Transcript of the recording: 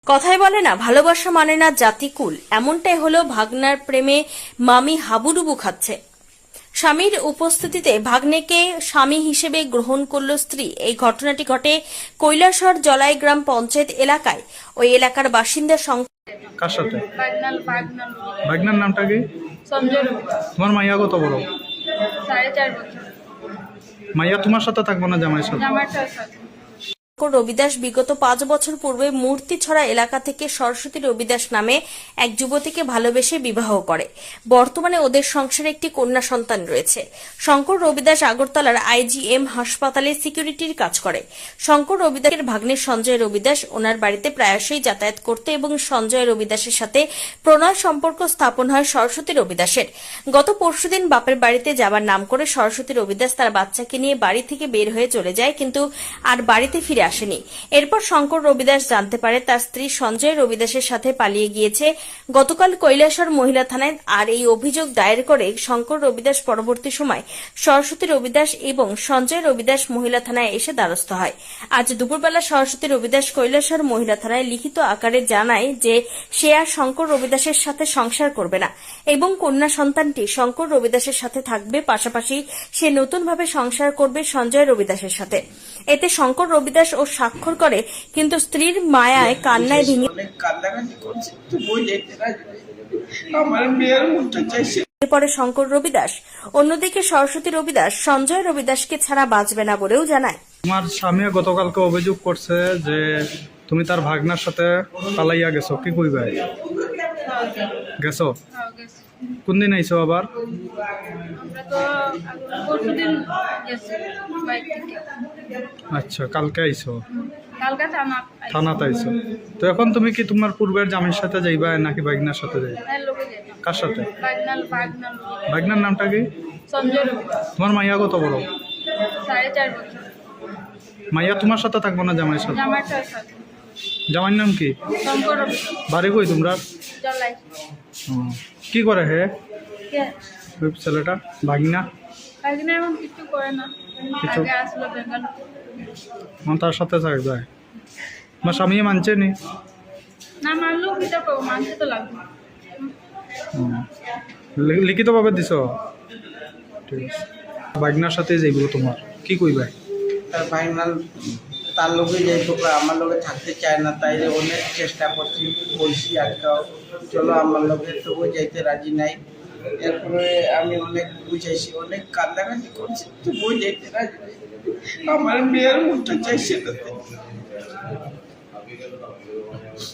কথায় বলে না, ভালোবাসা মানে না জাতিকুল। এমনটাই হলো ভাগনার প্রেমে মামি হাবুডুবু খাচ্ছে। স্বামীর উপস্থিতিতে ভাগ্নেকে স্বামী হিসেবে গ্রহণ করল স্ত্রী। এই ঘটনাটি ঘটে কৈলাসহর জলাই গ্রাম পঞ্চায়েত এলাকায়। ওই এলাকার বাসিন্দা কার সাথে? বাগনাল ভাগনার নামটা কি? সঞ্জয় রবিদাস। তোমার মাইয়া কত বড়? 4.5 বছর। মাইয়া তোমার সাথে থাকবো না জামাইয়ের সাথে? জামাইটার সাথে। রবিদাস বিগত 5 বছর পূর্বে মূর্তিছড়া এলাকা থেকে সরস্বতী রবিদাস নামে এক যুবতীকে ভালোবেসে বিবাহ করে। বর্তমানে ওদের সংসারে একটি কন্যা সন্তান রয়েছে। শঙ্কর রবিদাস আগরতলার IGM হাসপাতালে সিকিউরিটির কাজ করে। শঙ্কর রবিদাসের ভাগ্নে সঞ্জয় রবিদাস ওনার বাড়িতে প্রায়শই যাতায়াত করত এবং সঞ্জয় রবিদাসের সাথে প্রণয় সম্পর্ক স্থাপন হয় সরস্বতী রবিদাসের। গত পরশুদিন বাপের বাড়িতে যাবার নাম করে সরস্বতী রবিদাস তার বাচ্চাকে নিয়ে বাড়ি থেকে বের হয়ে চলে যায়, কিন্তু আর বাড়িতে ফিরে আসেনি। এরপর শঙ্কর রবিদাস জানতে পারে তার স্ত্রী সঞ্জয় রবিদাসের সাথে পালিয়ে গিয়েছে। গতকাল কৈলাসহর মহিলা থানায় আর এই অভিযোগ দায়ের করে শঙ্কর রবিদাস। পরবর্তী সময় সরস্বতী রবিদাস এবং সঞ্জয় রবিদাস মহিলা থানায় এসে দ্বারস্থ হয়। আজ দুপুরবেলা সরস্বতী রবিদাস কৈলাসহর মহিলা থানায় লিখিত আকারে জানায় যে সে আর শঙ্কর রবিদাসের সাথে সংসার করবে না এবং কন্যা সন্তানটি শঙ্কর রবিদাসের সাথে থাকবে। পাশাপাশি সে নতুনভাবে সংসার করবে সঞ্জয় রবিদাসের সাথে। এতে শঙ্কর রবিদাস ও স্বাক্ষর করে, কিন্তু স্ত্রীর মায়ায় কান্নায় ভেঙে পড়ে শঙ্কর রবিদাস। অন্যদিকে সরস্বতী রবিদাস সঞ্জয় রবিদাসকে ছাড়া বাঁচবে না বলেও জানায়। তোমার স্বামী গতকালকে অভিযোগ করছে যে তুমি তার ভাগনার সাথে পালাইয়া গেছো, কি কইবা? গেছো? কোন দিন আইছো আবার? আমরা তো পরশুদিন গেছি বাইক থেকে। আচ্ছা, কালকে আইছো? কালকে থানাতে আইছো। তো এখন তুমি কি তোমার পূর্বের জামাইয়ের সাথে যাইবা নাকি ভাগনার সাথে যাইবা? লোকে যেতাম। কার সাথে? বাগনাল ভাগনার নামটা কি? সঞ্জয় রবিদাস। তোমার মাইয়া কত বড়? 4.5 বছর। মাইয়া তোমার সাথে থাকবো না জামাইয়ের সাথে? জামাইটার সাথে। জামাইয়ের নাম কি? শঙ্কর রবিদাস। বাড়ি কই তোমরা? জলাই। কি করে হে কে? ওই ছেলেটা ভাগনা? বাগনা এখন কিছু করে না। কিছু? আগে আসলো বেঙ্গল। তার সাথে থাকবে? আমার স্বামী মানছে নি? না মানলেও কি করবো, মানতে তো লাগবে। লিখিতভাবে দিছ? ঠিক আছে। ভাগনার সাথে যাইব তোমার, কি কইবা? তার ফাইনাল তার লোকে যাইতো, আমার লোকে থাকতে চায় না, তাই অনেক চেষ্টা করছি, বলছি আজকাল চলো আমার লোকে, তবু যাইতে রাজি নাই। এরপরে আমি অনেক বুঝাইছি, অনেক কান্দাকাটি করছি, তবু যাইতে রাজি নাই। আমার মেয়ের মুখটা চাইছে না।